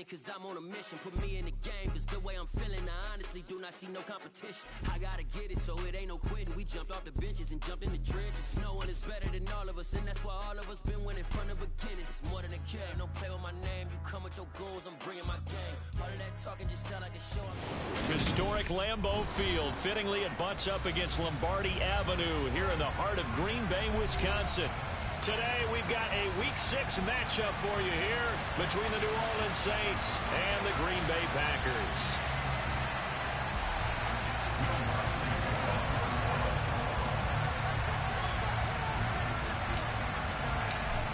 cause I'm on a mission. Put me in the game, cause the way I'm feeling, I honestly do not see no competition. I gotta get it, so it ain't no quitting. We jumped off the benches and jumped in the trenches. No one is better than all of us, and that's why all of us been winning from the beginning. It's more than a game, don't play with my name. You come with your goons, I'm bringing my game. All of that talking just sound like a show. Historic Lambeau Field. Fittingly, it butts up against Lombardi Avenue here in the heart of Green Bay, Wisconsin. Today, we've got a Week 6 matchup for you here between the New Orleans Saints and the Green Bay Packers.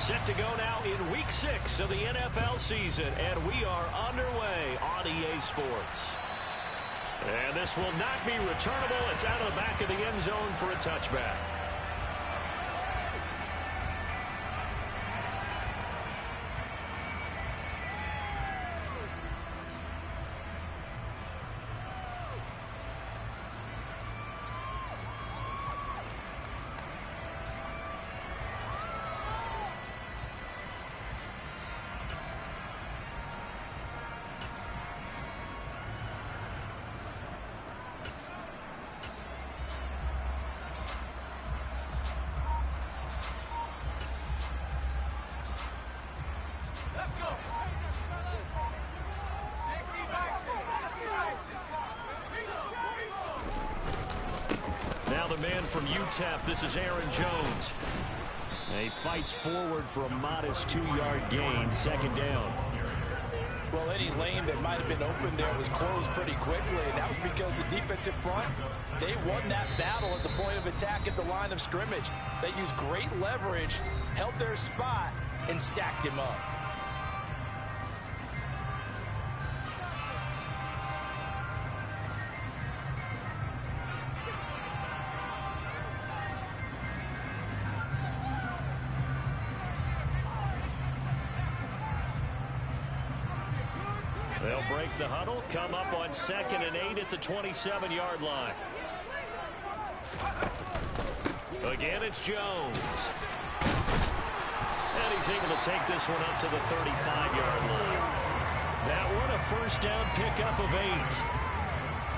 Set to go now in Week 6 of the NFL season, and we are underway on EA Sports. And this will not be returnable. It's out of the back of the end zone for a touchback. Now the man from UTEP, this is Aaron Jones. He fights forward for a modest 2-yard gain, second down. Well, any lane that might have been open there was closed pretty quickly, and that was because the defensive front, they won that battle at the point of attack at the line of scrimmage. They used great leverage, held their spot, and stacked him up. They'll break the huddle, come up on 2nd and 8 at the 27-yard line. Again, it's Jones. And he's able to take this one up to the 35-yard line. That one a first down pickup of 8.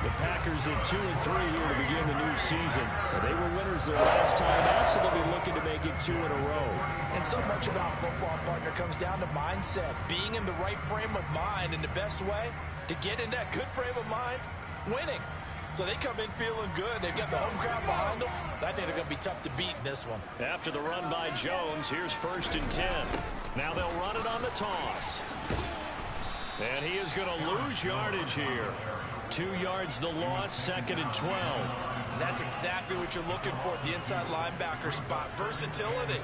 The Packers at 2-3 here to begin the new season. They were winners their last time out, so they'll be looking to make it 2 in a row. And so much about football, partner, comes down to mindset. Being in the right frame of mind, and the best way to get in that good frame of mind, winning. So they come in feeling good. They've got the home crowd behind them. I think they're going to be tough to beat in this one. After the run by Jones, here's 1st and 10. Now they'll run it on the toss. And he is going to lose yardage here. 2 yards the loss, 2nd and 12. And that's exactly what you're looking for at the inside linebacker spot. Versatility.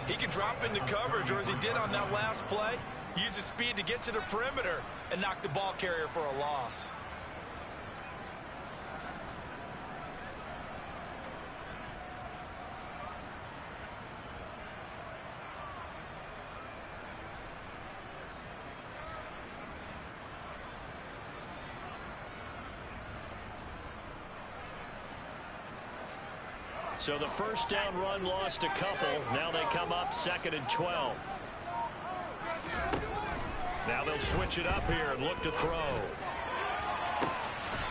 He can drop into coverage, or as he did on that last play, use his speed to get to the perimeter and knock the ball carrier for a loss. So the first down run lost a couple. Now they come up 2nd and 12. Now they'll switch it up here and look to throw.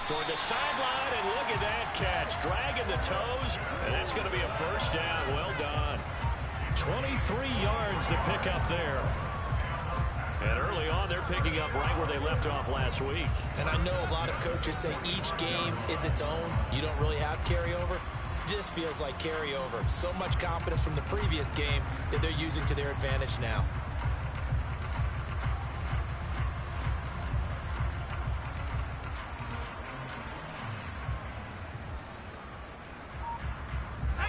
Toward the sideline, and look at that catch. Dragging the toes, and that's going to be a first down. Well done. 23 yards to pick up there. And early on, they're picking up right where they left off last week. And I know a lot of coaches say each game is its own. You don't really have carryover. This feels like carryover. So much confidence from the previous game that they're using to their advantage now.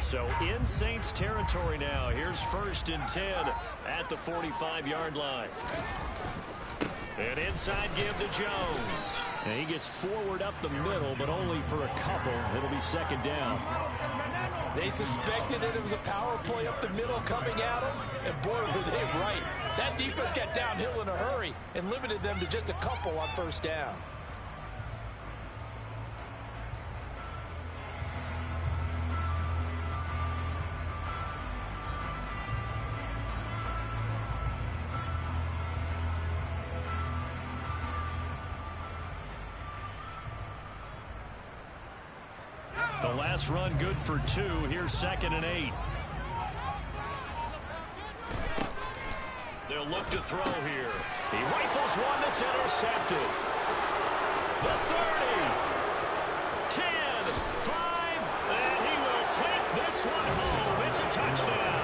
So in Saints territory now. Here's 1st and 10 at the 45-yard line. And inside give to Jones. And he gets forward up the middle, but only for a couple. It'll be 2nd down. They suspected that it was a power play up the middle coming at them, and boy, were they right. That defense got downhill in a hurry and limited them to just a couple on 1st down. The last run good for 2. Here's 2nd and 8. They'll look to throw here. He rifles one that's intercepted. The 30. 10, 5, and he will take this one home. It's a touchdown.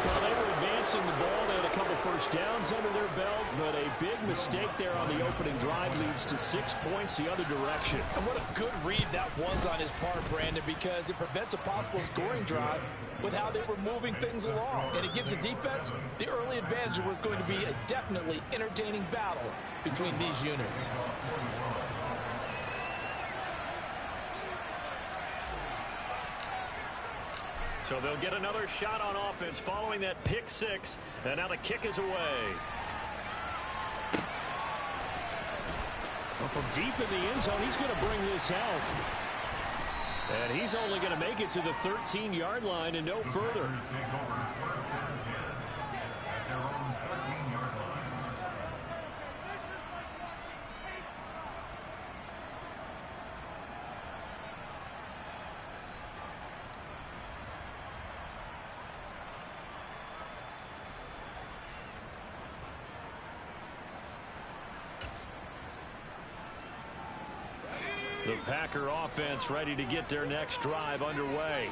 Well, they were advancing the ball. They had a couple first downs under their belt, but a big mistake there on the opening drive leads to 6 points the other direction. And what a good read that was on his part, Brandon, because it prevents a possible scoring drive with how they were moving things along. And it gives the defense the early advantage. It was going to be a definitely entertaining battle between these units. So they'll get another shot on offense following that pick 6. And now the kick is away. Well, from deep in the end zone, he's going to bring this out. And he's only going to make it to the 13-yard line and no further. The Packer offense ready to get their next drive underway.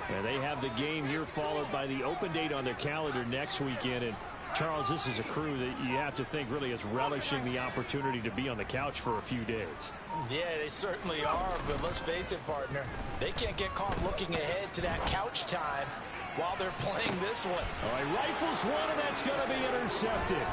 And they have the game here followed by the open date on their calendar next weekend. And Charles, this is a crew that you have to think really is relishing the opportunity to be on the couch for a few days. Yeah, they certainly are, but let's face it, partner. They can't get caught looking ahead to that couch time while they're playing this one. All right, rifles one, and that's going to be intercepted.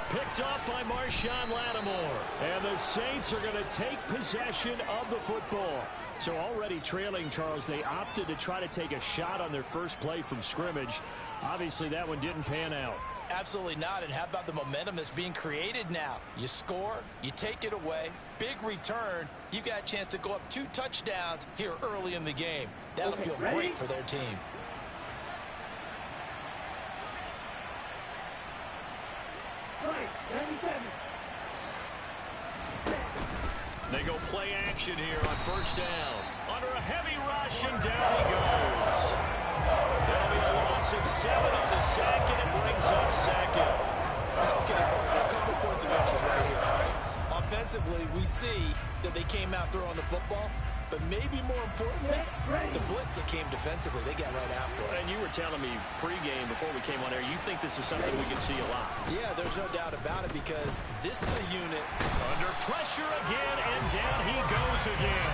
Picked up by Marshawn Lattimore. And the Saints are going to take possession of the football. So already trailing, Charles, they opted to try to take a shot on their first play from scrimmage. Obviously, that one didn't pan out. Absolutely not. And how about the momentum that's being created now? You score, you take it away, big return. You got a chance to go up 2 touchdowns here early in the game. That'll feel great for their team. They go play action here on first down. Under a heavy rush, and down he goes. There'll be a loss of 7 on the sack, and it brings up 2nd. Okay, partner, a couple points of interest right here, all right? Offensively, we see that they came out throwing the football, but maybe more importantly, the blitz that came defensively, they got right after it. And you were telling me pregame before we came on air, you think this is something we can see a lot. Yeah, there's no doubt about it because this is a unit. Under pressure again, and down he goes again.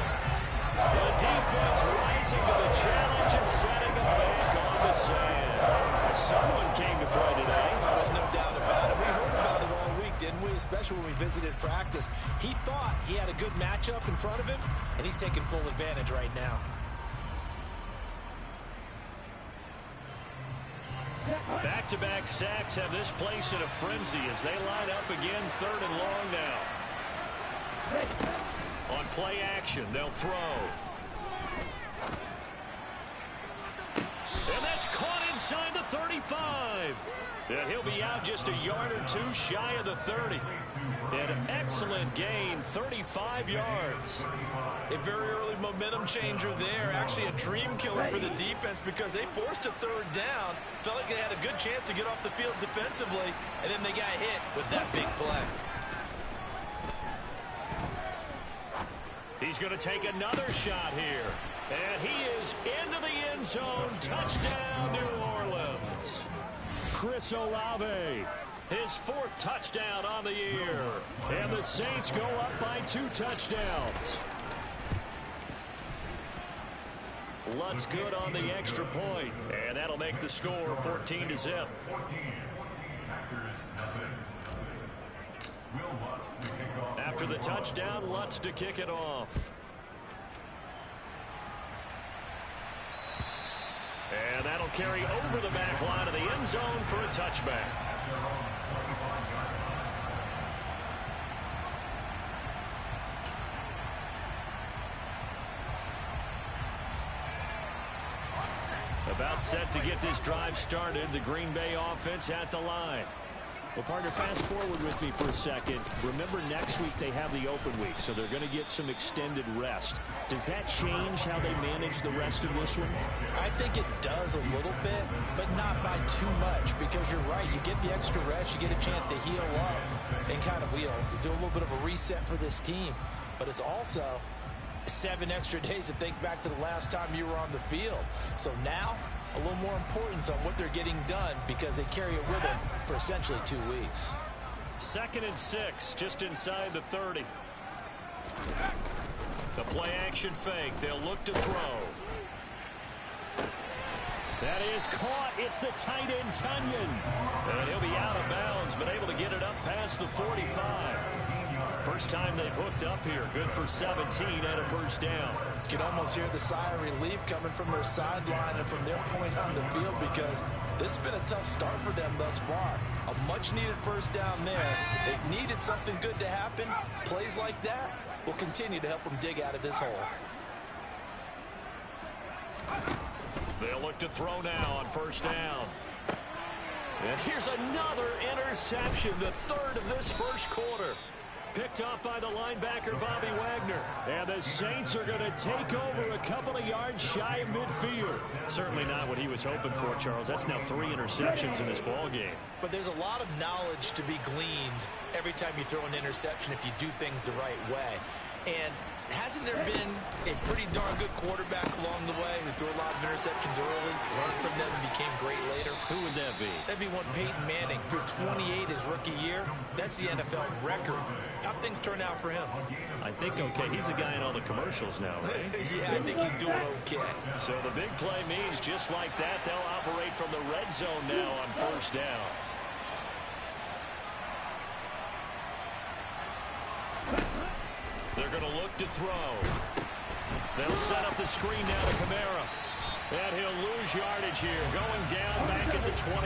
The defense rising to the challenge and setting a bank on the sand. Someone came to play today. There's no doubt about it. We heard about it all week, didn't we? Especially when we visited practice. He thought he had a good matchup in front of him, and he's taking full advantage right now. Back-to-back sacks have this place in a frenzy as they line up again, 3rd and long now. On play action, they'll throw. And that's caught inside the 35. And he'll be out just a yard or 2 shy of the 30. An excellent gain, 35 yards. A very early momentum changer there. Actually a dream killer for the defense because they forced a 3rd down. Felt like they had a good chance to get off the field defensively, and then they got hit with that big play. He's going to take another shot here. And he is into the end zone. Touchdown, New Orleans. Chris Olave, his 4th touchdown on the year. And the Saints go up by 2 touchdowns. Lutz good on the extra point. And that'll make the score 14-0. After the touchdown, Lutz to kick it off. And that'll carry over the back line of the end zone for a touchback. About set to get this drive started. The Green Bay offense at the line. Well, partner, fast forward with me for a second. Remember, next week they have the open week, so they're going to get some extended rest. Does that change how they manage the rest of this one? I think it does a little bit, but not by too much, because you're right. You get the extra rest, you get a chance to heal up and kind of do a little bit of a reset for this team. But it's also 7 extra days to think back to the last time you were on the field. So now, a little more importance on what they're getting done because they carry it with them for essentially 2 weeks. 2nd and 6, just inside the 30. The play action fake. They'll look to throw. That is caught. It's the tight end, Tunyon. And he'll be out of bounds, but able to get it up past the 45. First time they've hooked up here. Good for 17 and a first down. You can almost hear the sigh of relief coming from their sideline and from their point on the field because this has been a tough start for them thus far. A much-needed first down there. They needed something good to happen. Plays like that will continue to help them dig out of this hole. They'll look to throw now on first down. And here's another interception, the 3rd of this first quarter. Picked off by the linebacker, Bobby Wagner. And the Saints are going to take over a couple of yards shy of midfield. Certainly not what he was hoping for, Charles. That's now 3 interceptions in this ball game. But there's a lot of knowledge to be gleaned every time you throw an interception if you do things the right way. And hasn't there been a pretty darn good quarterback along the way who threw a lot of interceptions early, learned from them, and became great later? Who would that be? That'd be one Peyton Manning. Threw 28 his rookie year. That's the NFL record. How'd things turn out for him? I think okay. He's the guy in all the commercials now, right? Yeah, I think he's doing okay. So the big play means just like that, they'll operate from the red zone now on first down. They're going to look to throw. They'll set up the screen now to Kamara. And he'll lose yardage here, going down back at the 28.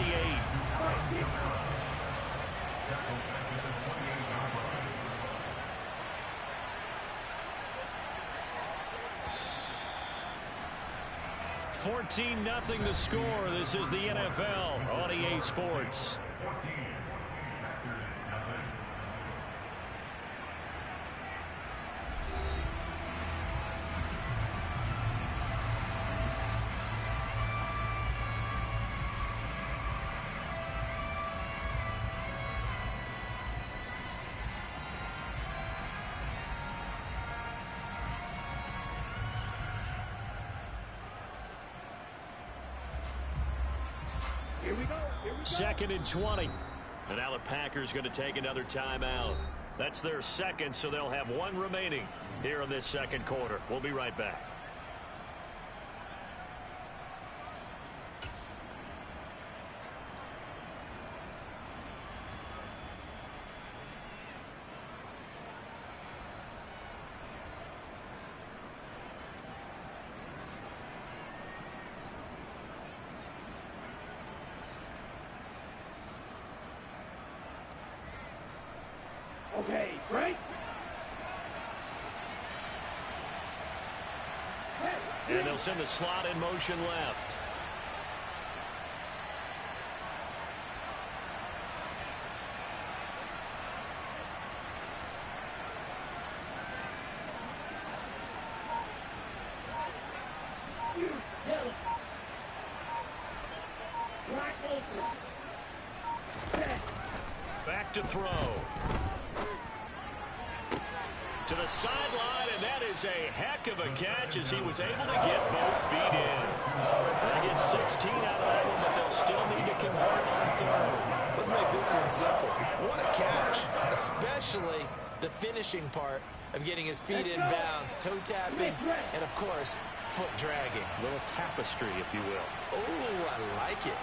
$14-0 the score. This is the NFL on EA Sports. Here we go. 2nd and 20. And now the Packers going to take another timeout. That's their second, so they'll have 1 remaining here in this second quarter. We'll be right back. Okay, break. And they'll send the slot in motion left. Back to throw. To the sideline, and that is a heck of a catch as he was able to get both feet in. They get 16 out of that one, but they'll still need to convert on 3rd. Let's make this one simple. What a catch, especially the finishing part of getting his feet in bounds, toe tapping, and of course, foot dragging. A little tapestry, if you will. Oh, I like it.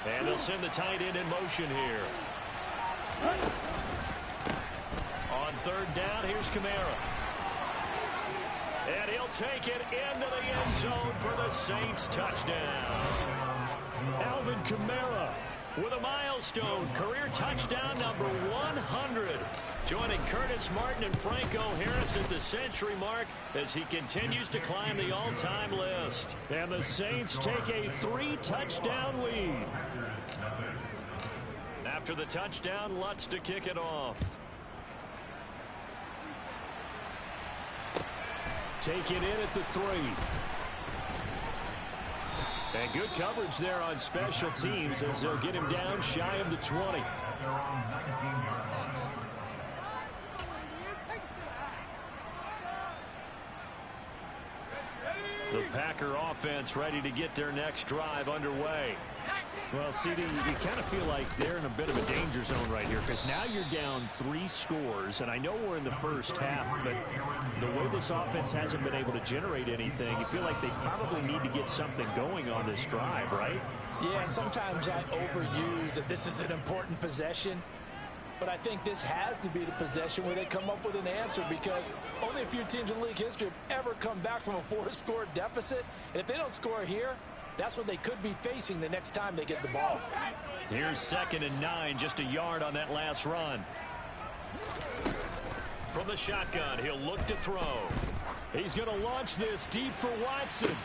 And they'll send the tight end in motion here. On 3rd down, here's Kamara. And he'll take it into the end zone for the Saints touchdown. Alvin Kamara with a milestone career touchdown number 100. Joining Curtis Martin and Franco Harris at the century mark as he continues to climb the all-time list. And the Saints take a 3-touchdown lead. After the touchdown, Lutz to kick it off. Take it in at the 3. And good coverage there on special teams as they'll get him down shy of the 20. The Packer offense ready to get their next drive underway. Well, CD, you kind of feel like they're in a bit of a danger zone right here because now you're down 3 scores, and I know we're in the first half, but the way this offense hasn't been able to generate anything, you feel like they probably need to get something going on this drive, right? Yeah, and sometimes I overuse that this is an important possession, but I think this has to be the possession where they come up with an answer because only a few teams in league history have ever come back from a 4-score deficit, and if they don't score here, that's what they could be facing the next time they get the ball. Here's 2nd and 9, just a yard on that last run. From the shotgun, he'll look to throw. He's going to launch this deep for Watson.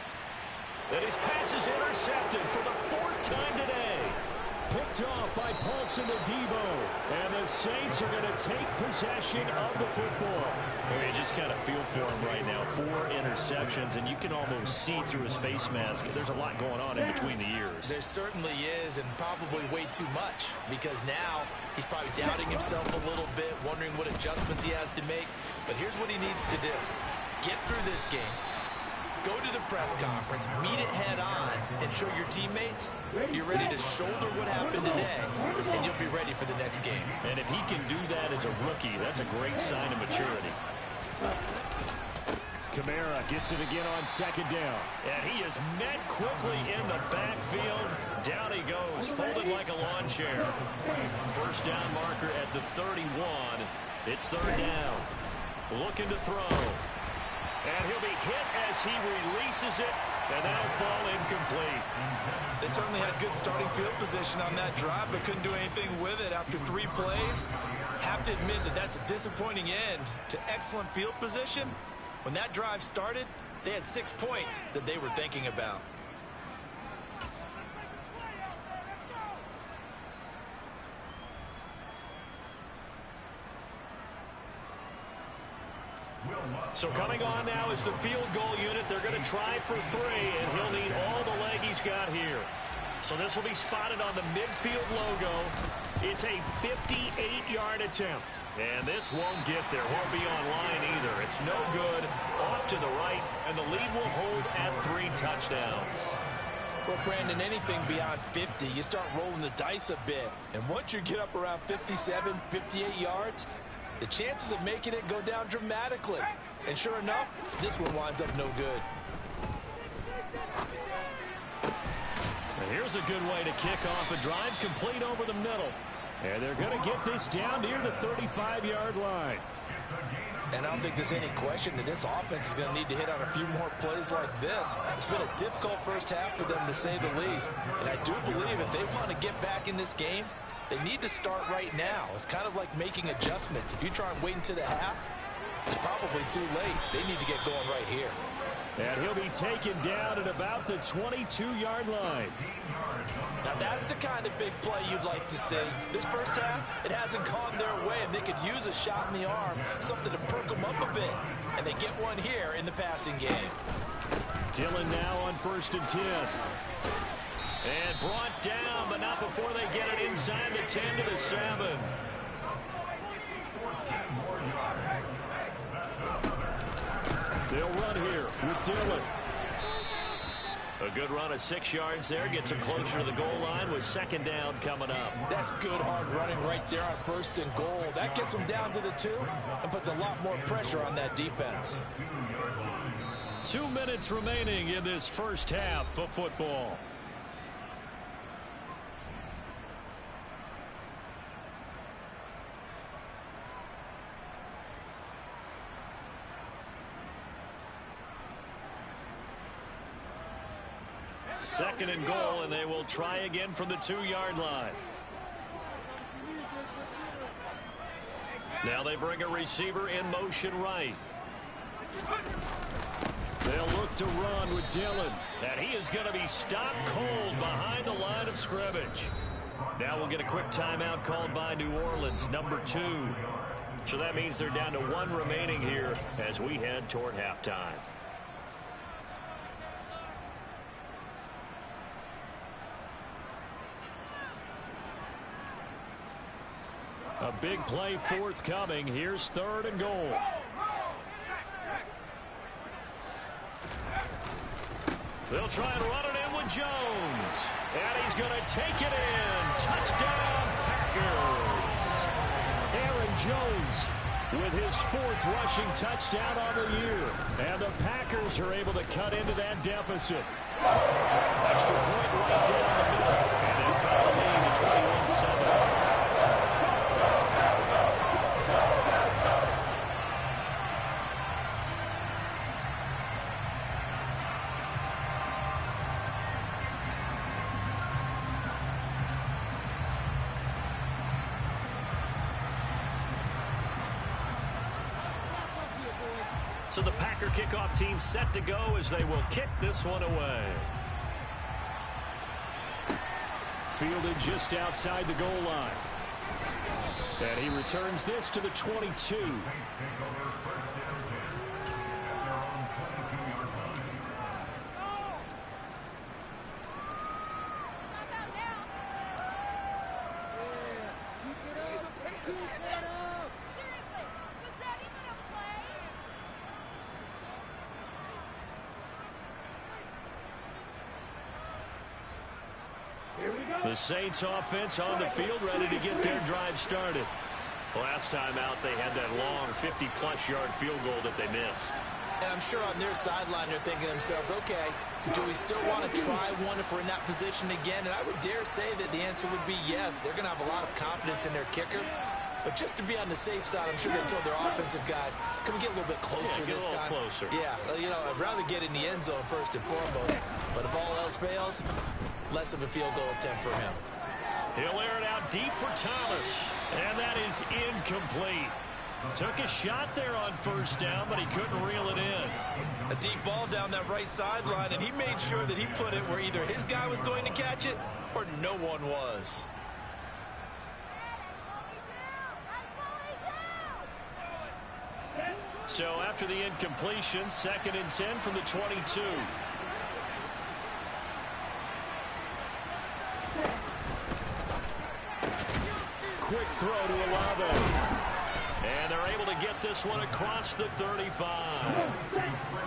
And his pass is intercepted for the 4th time today. Picked off by Paulson Adebo. And the Saints are going to take possession of the football. You just kind of feel for him right now. 4 interceptions, and you can almost see through his face mask. There's a lot going on in between the ears. There certainly is, and probably way too much, because now he's probably doubting himself a little bit, wondering what adjustments he has to make. But here's what he needs to do. Get through this game. Go to the press conference, meet it head on, and show your teammates you're ready to shoulder what happened today, and you'll be ready for the next game. And if he can do that as a rookie, that's a great sign of maturity. Kamara gets it again on 2nd down. And he is met quickly in the backfield. Down he goes, folded like a lawn chair. 1st down marker at the 31. It's 3rd down. Looking to throw. And he'll be hit as he releases it, and that'll fall incomplete. They certainly had good starting field position on that drive, but couldn't do anything with it after 3 plays. Have to admit that that's a disappointing end to excellent field position. When that drive started, they had 6 points that they were thinking about. So coming on now is the field goal unit. They're going to try for 3, and he'll need all the leg he's got here. So this will be spotted on the midfield logo. It's a 58-yard attempt. And this won't get there. Won't be on line either. It's no good. Off to the right, and the lead will hold at 3 touchdowns. Well, Brandon, anything beyond 50, you start rolling the dice a bit. And once you get up around 57, 58 yards, the chances of making it go down dramatically. And sure enough, this one winds up no good. And here's a good way to kick off a drive, complete over the middle. And they're going to get this down near the 35-yard line. And I don't think there's any question that this offense is going to need to hit on a few more plays like this. It's been a difficult first half for them, to say the least. And I do believe if they want to get back in this game, they need to start right now. It's kind of like making adjustments. If you try and wait until the half, it's probably too late. They need to get going right here. And he'll be taken down at about the 22-yard line. Now that's the kind of big play you'd like to see. This first half, it hasn't gone their way, and they could use a shot in the arm, something to perk them up a bit. And they get one here in the passing game. Dillon now on 1st and 10. And brought down, but not before they get it inside the 10 to the 7. They'll run here with Dillon. A good run of 6 yards there. Gets him closer to the goal line with 2nd down coming up. That's good hard running right there on 1st and goal. That gets them down to the 2 and puts a lot more pressure on that defense. 2 minutes remaining in this first half of football. Second and goal, and they will try again from the 2-yard line. Now they bring a receiver in motion right. They'll look to run with Dillon. And he is going to be stopped cold behind the line of scrimmage. Now we'll get a quick timeout called by New Orleans, number 2. So that means they're down to 1 remaining here as we head toward halftime. A big play forthcoming. Here's 3rd and goal. They'll try and run it in with Jones. And he's going to take it in. Touchdown, Packers. Aaron Jones with his 4th rushing touchdown on the year. And the Packers are able to cut into that deficit. Extra point right down the middle. And they'll cut the lead to 21-7. So the Packer kickoff team set to go as they will kick this one away. Fielded just outside the goal line. And he returns this to the 22. The Saints offense on the field, ready to get their drive started. Last time out, they had that long 50-plus yard field goal that they missed. And I'm sure on their sideline they're thinking to themselves, okay, do we still want to try one if we're in that position again? And I would dare say that the answer would be yes. They're going to have a lot of confidence in their kicker. But just to be on the safe side, I'm sure they told their offensive guys, can we get a little bit closer this time? Closer. Yeah, you know, I'd rather get in the end zone first and foremost. But if all else fails, less of a field goal attempt for him. He'll air it out deep for Thomas. And that is incomplete. Took a shot there on 1st down, but he couldn't reel it in. A deep ball down that right sideline, and he made sure that he put it where either his guy was going to catch it or no one was. So after the incompletion, 2nd and 10 from the 22. Quick throw to Olave. And they're able to get this one across the 35.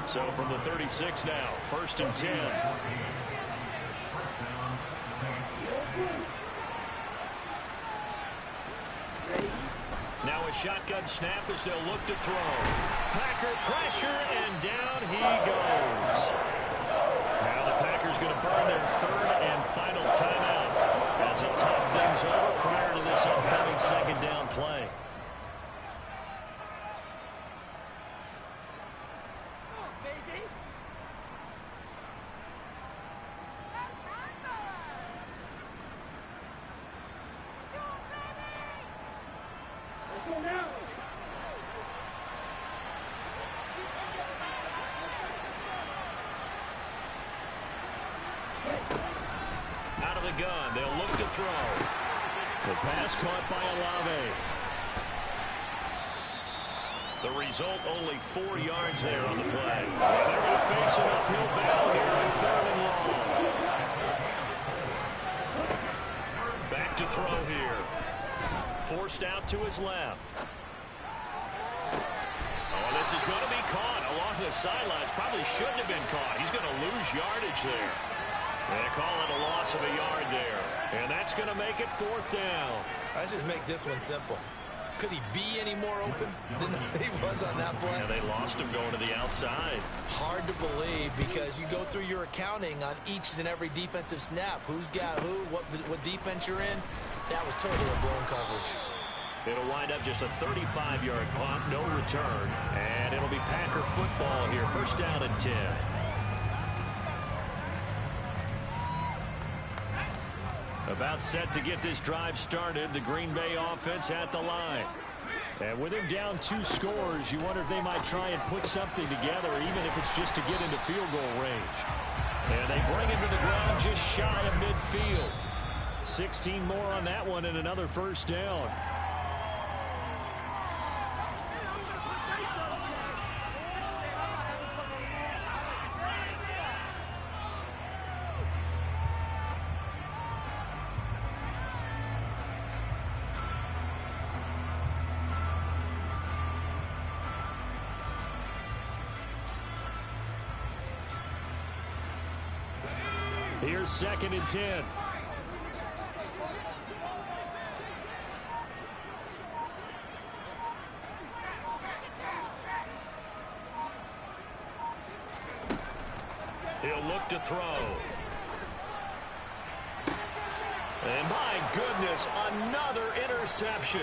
So from the 36 now, 1st and 10. Now a shotgun snap as they'll look to throw. Packer pressure, and down he goes. Now the Packers going to burn their 3rd and final timeout as they talk things over prior to this upcoming 2nd down play. Out of the gun, they'll look to throw. The pass caught by Olave. The result, only 4 yards there on the play. And they're going to face an uphill battle here on 3rd and long. Back to throw here. Forced out to his left. Oh, this is going to be caught along the sidelines. Probably shouldn't have been caught. He's going to lose yardage there. They call it a loss of a yard there. And that's going to make it 4th down. Let's just make this one simple. Could he be any more open than he was on that play? Yeah, they lost him going to the outside. Hard to believe because you go through your accounting on each and every defensive snap. Who's got who, what defense you're in. That was totally a blown coverage. It'll wind up just a 35-yard punt, no return. And it'll be Packer football here. 1st down and 10. About set to get this drive started. The Green Bay offense at the line. And with him down 2 scores, you wonder if they might try and put something together, even if it's just to get into field goal range. And they bring him to the ground just shy of midfield. 16 more on that one and another first down. Here's 2nd and 10. He'll look to throw. And my goodness, another interception.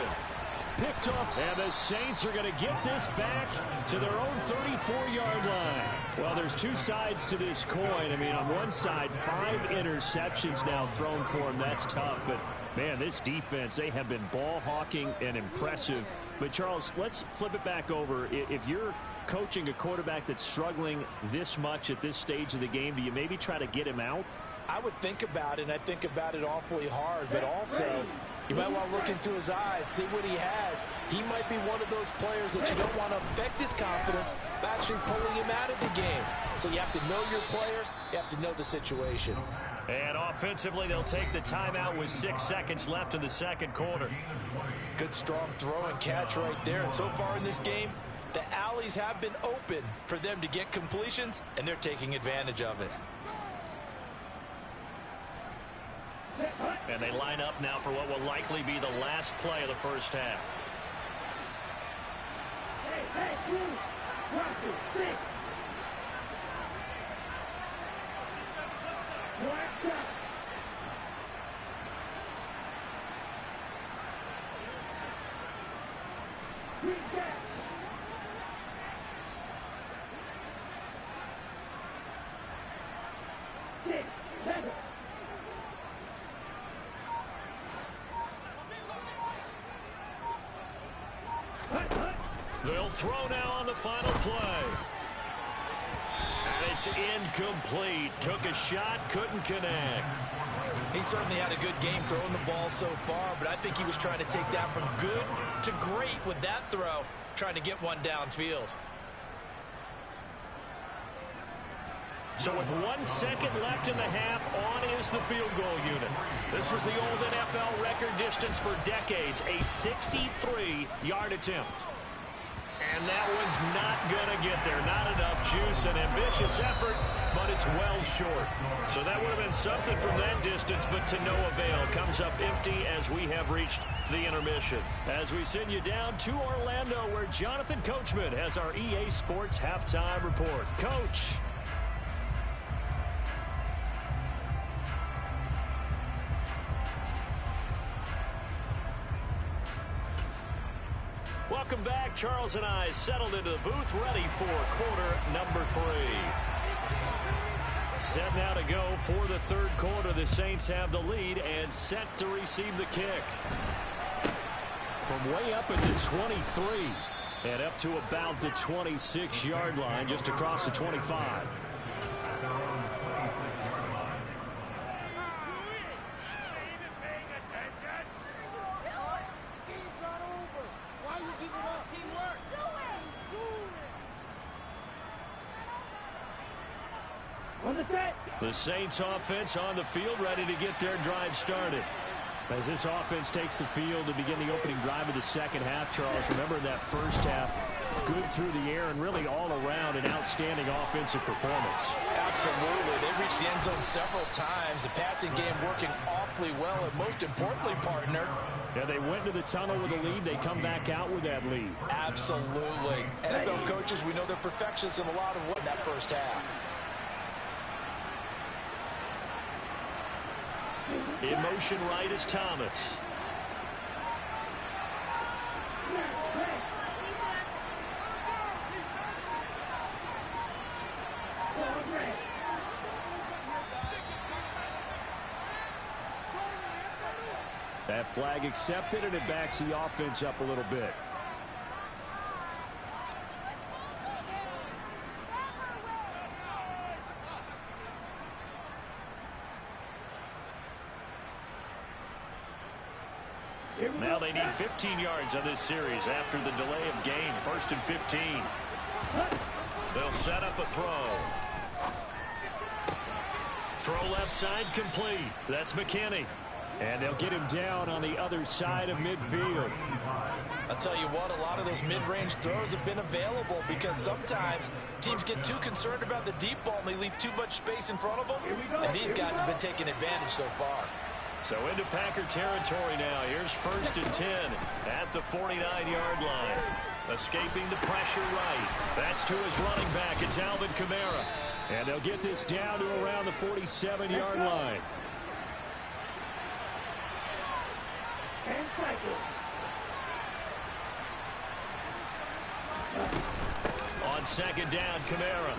Picked up, and the Saints are going to get this back to their own 34-yard line. Well, there's two sides to this coin. I mean, on one side, 5 interceptions now thrown for him. That's tough. But, man, this defense, they have been ball hawking and impressive. But, Charles, let's flip it back over. If you're coaching a quarterback that's struggling this much at this stage of the game, do you maybe try to get him out? I would think about it, and I think about it awfully hard. But also, you might want to look into his eyes, see what he has. He might be one of those players that you don't want to affect his confidence by actually pulling him out of the game. So you have to know your player. You have to know the situation. And offensively, they'll take the timeout with 6 seconds left in the second quarter. Good, strong throw and catch right there. And so far in this game, the alleys have been open for them to get completions, and they're taking advantage of it. And they line up now for what will likely be the last play of the first half. Hey, you. Drop it. 6. Watch out. Read that. Six, 7. They'll throw now on the final play. And it's incomplete. Took a shot, couldn't connect. He certainly had a good game throwing the ball so far, but I think he was trying to take that from good to great with that throw, trying to get one downfield. So with 1 second left in the half, on is the field goal unit. This was the old NFL record distance for decades, a 63-yard attempt. And that one's not going to get there. Not enough juice, an ambitious effort, but it's well short. So that would have been something from that distance, but to no avail. Comes up empty as we have reached the intermission. As we send you down to Orlando, where Jonathan Coachman has our EA Sports halftime report. Coach. Welcome back. Charles and I settled into the booth, ready for quarter number 3. Set now to go for the third quarter. The Saints have the lead and set to receive the kick. From way up at the 23 and up to about the 26-yard line, just across the 25. The Saints offense on the field, ready to get their drive started. As this offense takes the field to begin the opening drive of the second half, Charles, remember that first half, good through the air and really all around an outstanding offensive performance. Absolutely. They reached the end zone several times. The passing game working awfully well, and most importantly, partner, yeah, they went to the tunnel with a lead. They come back out with that lead. Absolutely. NFL coaches, we know they're perfectionists in a lot of what in that first half. In motion right is Thomas. That flag accepted, and it backs the offense up a little bit. 15 yards on this series after the delay of game. 1st and 15. They'll set up a throw. Throw left side complete. That's McKinney. And they'll get him down on the other side of midfield. I'll tell you what, a lot of those mid-range throws have been available because sometimes teams get too concerned about the deep ball and they leave too much space in front of them. And these guys have been taking advantage so far. So into Packer territory now. Here's 1st and 10 at the 49-yard line. Escaping the pressure right. That's to his running back. It's Alvin Kamara. And they'll get this down to around the 47-yard line. And cycle. On 2nd down, Kamara.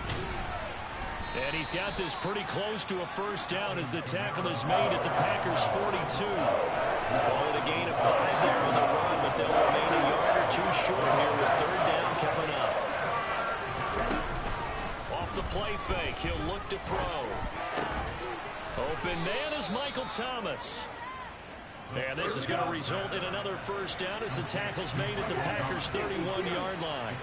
And he's got this pretty close to a 1st down as the tackle is made at the Packers' 42. Call it a gain of 5 there on the run, but they'll remain a yard or 2 short here with 3rd down coming up. Off the play fake, he'll look to throw. Open man is Michael Thomas. And this is going to result in another 1st down as the tackle's made at the Packers' 31-yard line.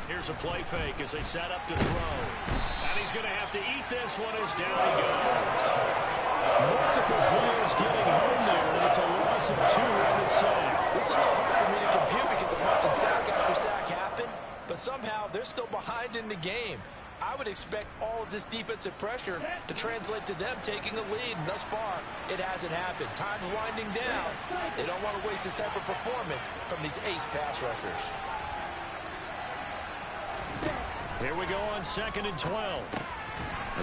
Here's a play fake as they set up to throw. And he's going to have to eat this one as down he goes. Multiple players getting home there, and it's a loss of 2 on the sack. This is a little hard for me to compute because I'm watching sack after sack happen, but somehow they're still behind in the game. I would expect all of this defensive pressure to translate to them taking a lead, and thus far, it hasn't happened. Time's winding down. They don't want to waste this type of performance from these ace pass rushers. Here we go on 2nd and 12.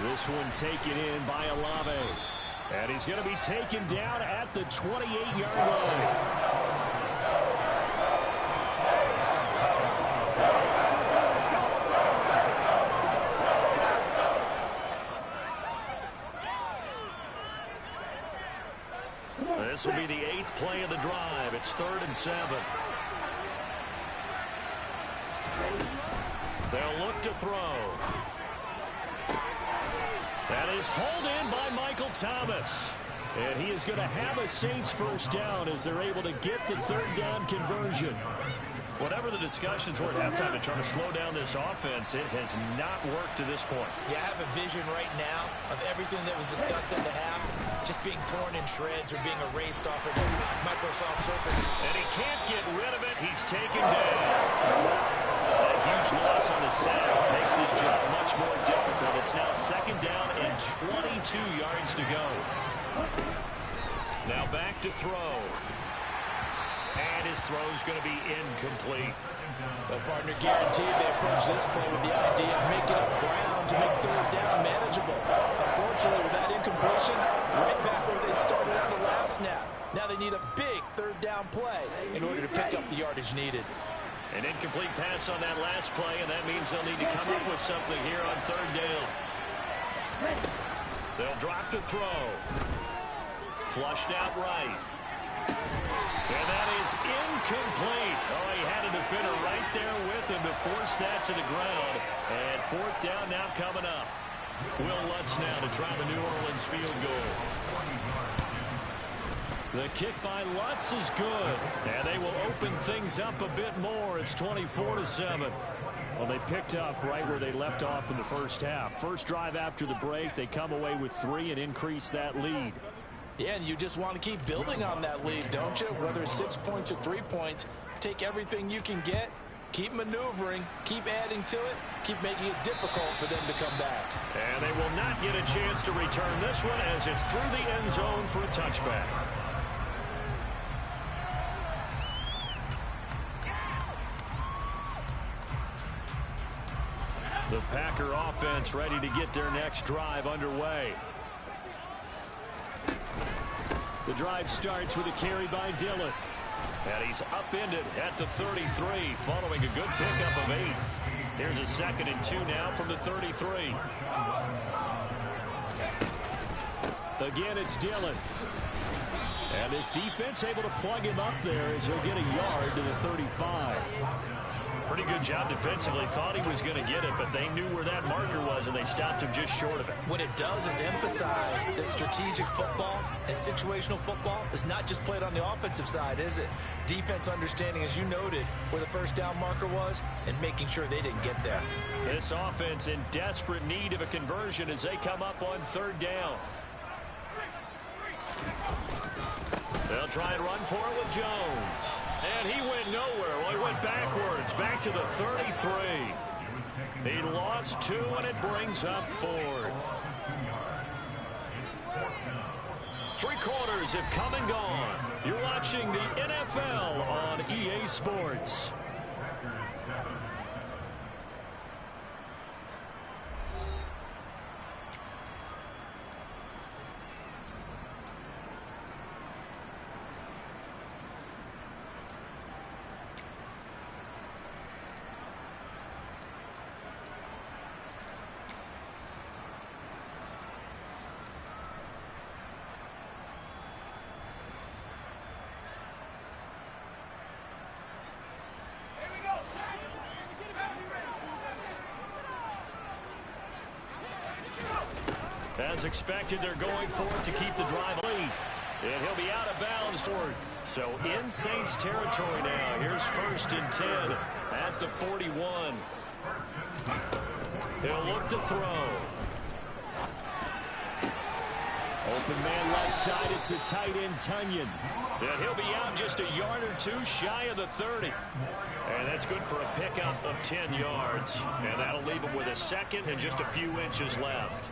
This one taken in by Olave. And he's going to be taken down at the 28-yard line. This will be the 8th play of the drive. It's 3rd and 7. They'll look to throw. That is hauled in by Michael Thomas. And he is going to have a Saints 1st down as they're able to get the 3rd down conversion. Whatever the discussions were at halftime to try to slow down this offense, it has not worked to this point. Yeah, I have a vision right now of everything that was discussed at the half just being torn in shreds or being erased off of the Microsoft Surface. And he can't get rid of it. He's taken down. A huge loss on the sack makes this job much more difficult. It's now 2nd down and 22 yards to go. Now back to throw. And his throw's going to be incomplete. Well, partner, guaranteed they approach this play with the idea of making up ground to make 3rd down manageable. Unfortunately, with that incompletion, right back where they started on the last snap. Now they need a big 3rd down play in order to pick up the yardage needed. An incomplete pass on that last play, and that means they'll need to come up with something here on 3rd down. They'll drop to throw. Flushed out right. And that is incomplete. Oh, he had a defender right there with him to force that to the ground. And 4th down now coming up. Will Lutz now to try the New Orleans field goal. The kick by Lutz is good. And they will open things up a bit more. It's 24-7. Well, they picked up right where they left off in the 1st half. First drive after the break, they come away with 3 and increase that lead. Yeah, and you just want to keep building on that lead, don't you? Whether it's 6 points or 3 points, take everything you can get, keep maneuvering, keep adding to it, keep making it difficult for them to come back. And they will not get a chance to return this one as it's through the end zone for a touchback. The Packer offense ready to get their next drive underway. The drive starts with a carry by Dillon. And he's upended at the 33 following a good pickup of 8. Here's a 2nd and 2 now from the 33. Again, it's Dillon. And this defense able to plug him up there as he'll get a yard to the 35. Pretty good job defensively. Thought he was going to get it, but they knew where that marker was, and they stopped him just short of it. What it does is emphasize that strategic football and situational football is not just played on the offensive side, is it? Defense understanding, as you noted, where the first down marker was and making sure they didn't get there. This offense in desperate need of a conversion as they come up on third down. They'll try and run for it with Jones. And he went nowhere. Well, he went backwards, back to the 33. He lost 2, and it brings up 4th. 3 quarters have come and gone. You're watching the NFL on EA Sports. As expected, they're going for it to keep the drive lead. And he'll be out of bounds. 4th. So in Saints territory now. Here's 1st and 10 at the 41. He'll look to throw. Open man left side. It's the tight end, Tunyon. And he'll be out just a yard or 2 shy of the 30. And that's good for a pickup of 10 yards. And that'll leave him with a 2nd and just a few inches left.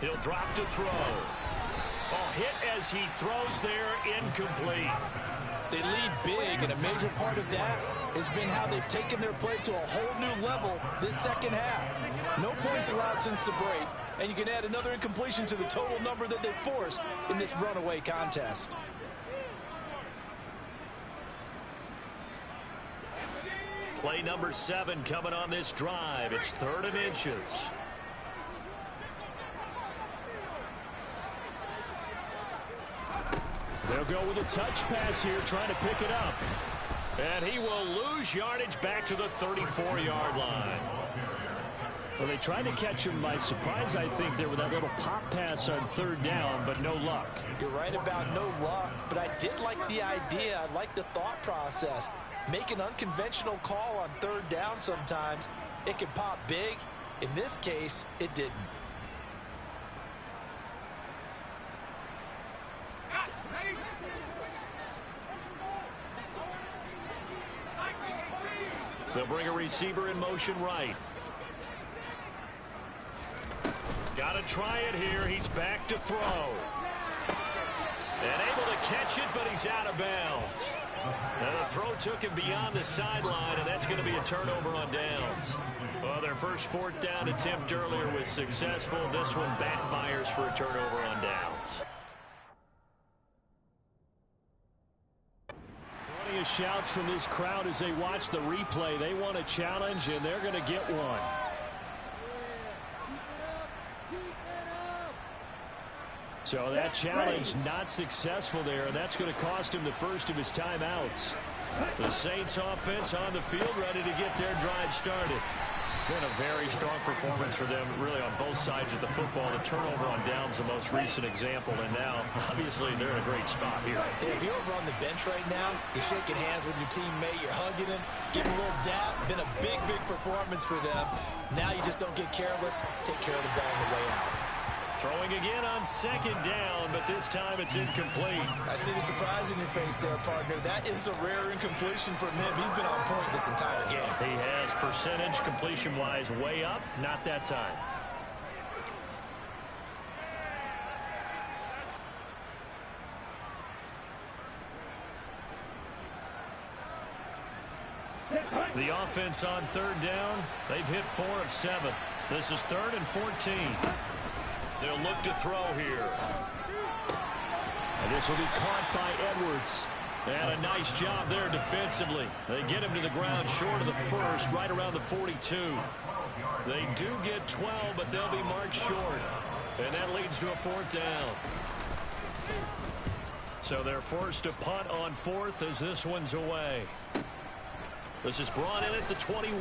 He'll drop to throw. Oh, hit as he throws there, incomplete. They lead big, and a major part of that has been how they've taken their play to a whole new level this second half. No points allowed since the break, and you can add another incompletion to the total number that they've forced in this runaway contest. Play number 7 coming on this drive. It's 3rd and inches. They'll go with a touch pass here, trying to pick it up. And he will lose yardage back to the 34-yard line. Well, they tried to catch him by surprise, I think, there with that little pop pass on 3rd down, but no luck. You're right about no luck, but I did like the idea. I like the thought process. Make an unconventional call on 3rd down sometimes. It can pop big. In this case, it didn't. They'll bring a receiver in motion right. Got to try it here. He's back to throw. And able to catch it, but he's out of bounds. Now the throw took him beyond the sideline, and that's going to be a turnover on downs. Well, their first 4th down attempt earlier was successful. This one backfires for a turnover on downs. Plenty of shouts from this crowd as they watch the replay. They want a challenge, and they're going to get one. So that challenge not successful there, and that's going to cost him the first of his timeouts. The Saints offense on the field ready to get their drive started. Been a very strong performance for them, really, on both sides of the football. The turnover on downs, the most recent example, and now, obviously, they're in a great spot here. If you're over on the bench right now, you're shaking hands with your teammate, you're hugging him, giving a little dap. Been a big, big performance for them. Now you just don't get careless. Take care of the ball on the way out. Throwing again on 2nd down, but this time it's incomplete. I see the surprise in your face there, partner. That is a rare incompletion from him. He's been on point this entire game. He has percentage completion-wise way up, not that time. The offense on 3rd down, they've hit 4 of 7. This is 3rd and 14. They'll look to throw here. And this will be caught by Edwards. And a nice job there defensively. They get him to the ground short of the first, right around the 42. They do get 12, but they'll be marked short. And that leads to a 4th down. So they're forced to punt on 4th as this one's away. This is brought in at the 21.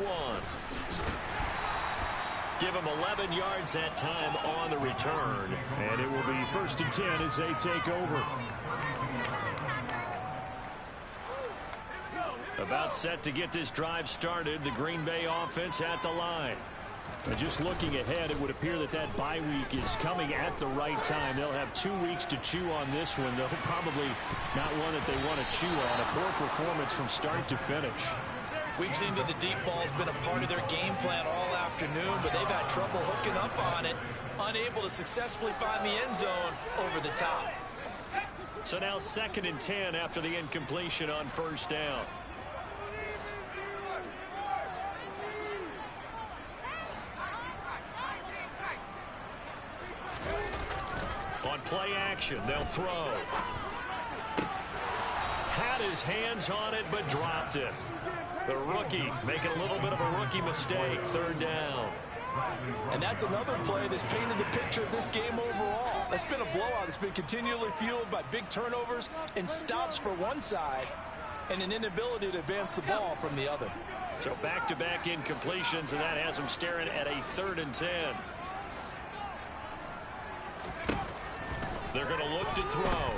Give them 11 yards that time on the return. And it will be 1st and 10 as they take over. About set to get this drive started. The Green Bay offense at the line. And just looking ahead, it would appear that that bye week is coming at the right time. They'll have 2 weeks to chew on this one, though probably not one that they want to chew on. A poor performance from start to finish. We've seen that the deep ball's been a part of their game plan all afternoon, but they've had trouble hooking up on it, unable to successfully find the end zone over the top. So now 2nd and 10 after the incompletion on 1st down. On play action, they'll throw. Had his hands on it, but dropped it. The rookie making a little bit of a rookie mistake. 3rd down. And that's another play that's painted the picture of this game overall. It's been a blowout. It's been continually fueled by big turnovers and stops for one side and an inability to advance the ball from the other. So back-to-back incompletions, and that has them staring at a 3rd and 10. They're going to look to throw.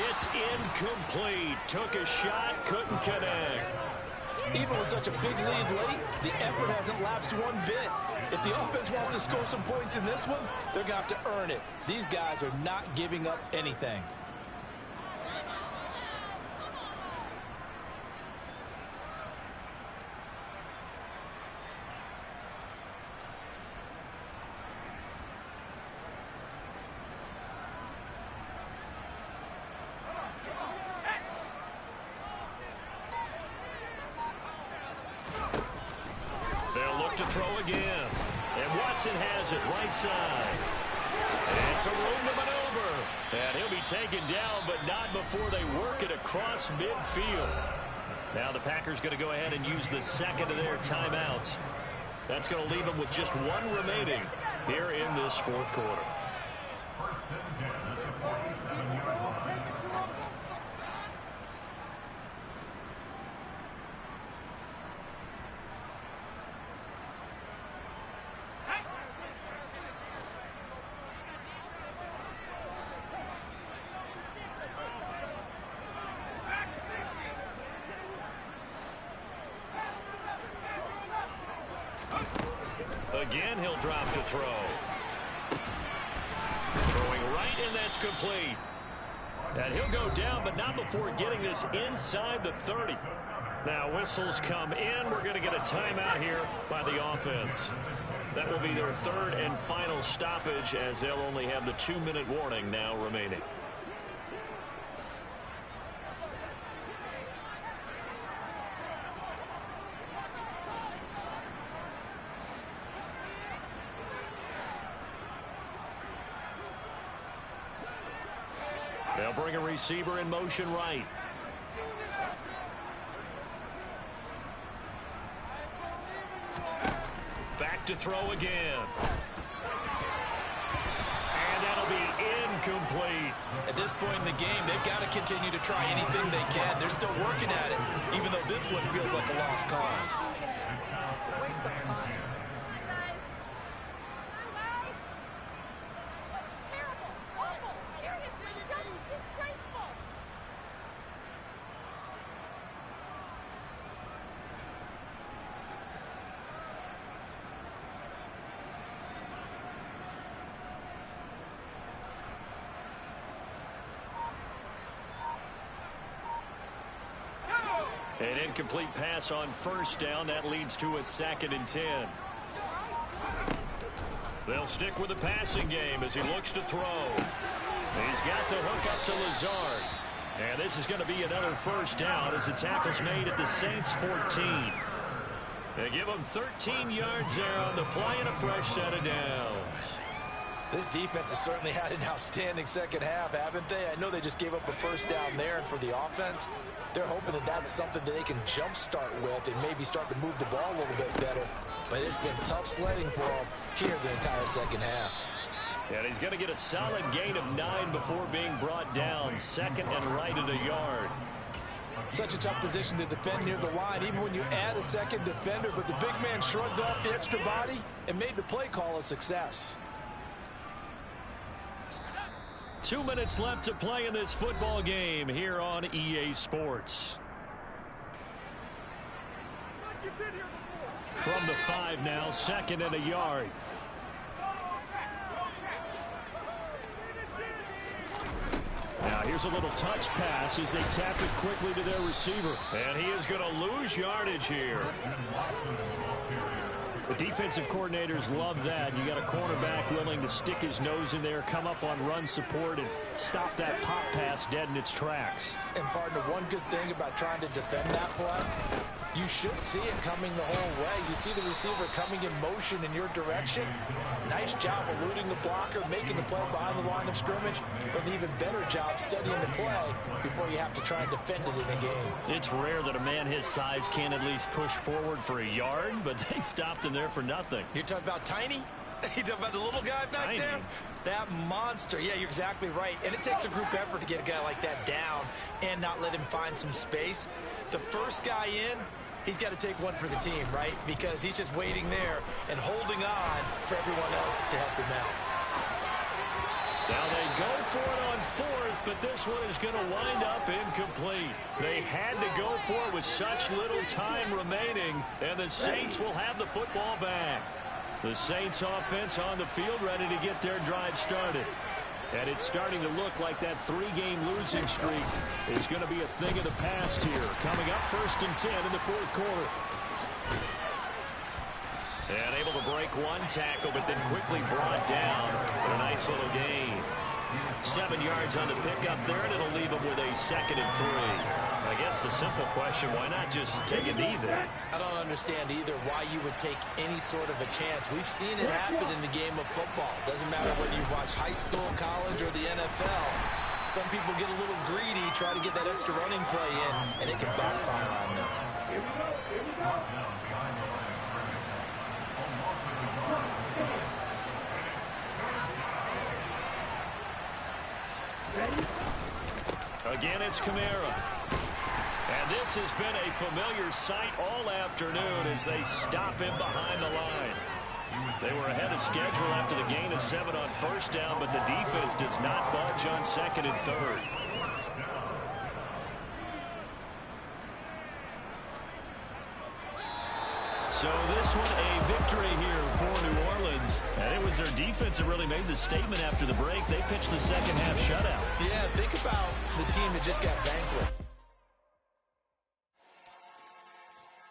It's incomplete. Took a shot, couldn't connect. Even with such a big lead late, the effort hasn't lapsed one bit. If the offense wants to score some points in this one, they're going to have to earn it. These guys are not giving up anything. To throw again. And Watson has it right side. And some room to maneuver. And he'll be taken down, but not before they work it across midfield. Now the Packers going to go ahead and use the 2nd of their timeouts. That's going to leave them with just 1 remaining here in this 4th quarter. Again, he'll drop to throw. Throwing right, and that's complete. And he'll go down, but not before getting this inside the 30. Now, whistles come in. We're going to get a timeout here by the offense. That will be their 3rd and final stoppage, as they'll only have the 2-minute warning now remaining. They'll bring a receiver in motion right. Back to throw again. And that'll be incomplete. At this point in the game, they've got to continue to try anything they can. They're still working at it, even though this one feels like a lost cause. Waste of time. An incomplete pass on 1st down. That leads to a 2nd and 10. They'll stick with the passing game as he looks to throw. He's got to hook up to Lazard. And this is going to be another 1st down as the tackle's made at the Saints 14. They give them 13 yards there on the play and a fresh set of downs. This defense has certainly had an outstanding second half, haven't they? I know they just gave up a first down there, and for the offense, they're hoping that that's something that they can jumpstart with and maybe start to move the ball a little bit better. But it's been tough sledding for them here the entire second half. And he's going to get a solid gain of 9 before being brought down. Second and right at a yard. Such a tough position to defend near the line, even when you add a second defender. But the big man shrugged off the extra body and made the play call a success. 2 minutes left to play in this football game here on EA Sports. From the 5 now, second and a yard. Now here's a little touch pass as they tap it quickly to their receiver. And he is going to lose yardage here. The defensive coordinators love that. You got a cornerback willing to stick his nose in there, come up on run support, and stop that pop pass dead in its tracks. And partner, one good thing about trying to defend that play, you should see it coming the whole way. You see the receiver coming in motion in your direction. Nice job eluding the blocker, making the play behind the line of scrimmage, but an even better job studying the play before you have to try and defend it in a game. It's rare that a man his size can at least push forward for a yard, but they stopped him there for nothing. You're talking about tiny? You talking about the little guy back Tiny. there? That monster. Yeah, you're exactly right. And it takes a group effort to get a guy like that down and not let him find some space. The first guy in, he's got to take one for the team, right? Because he's just waiting there and holding on for everyone else to help him out. Now they go for it on fourth, but this one is going to wind up incomplete. They had to go for it with such little time remaining, and the Saints will have the football back. The Saints offense on the field ready to get their drive started. And it's starting to look like that 3-game losing streak is going to be a thing of the past here. Coming up 1st and 10 in the fourth quarter. And able to break one tackle, but then quickly brought down for a nice little gain. 7 yards on the pickup there, and it'll leave him with a 2nd and 3. I guess the simple question, why not just take a knee there? I don't understand either why you would take any sort of a chance. We've seen it happen in the game of football. Doesn't matter whether you watch high school, college, or the NFL. Some people get a little greedy, try to get that extra running play in, and it can backfire on them. Again, it's Kamara. And this has been a familiar sight all afternoon as they stop him behind the line. They were ahead of schedule after the gain of 7 on first down, but the defense does not budge on 2nd and 3rd. So this one a victory here for New Orleans. And it was their defense that really made the statement after the break. They pitched the second half shutout. Yeah, think about the team that just got vanquished.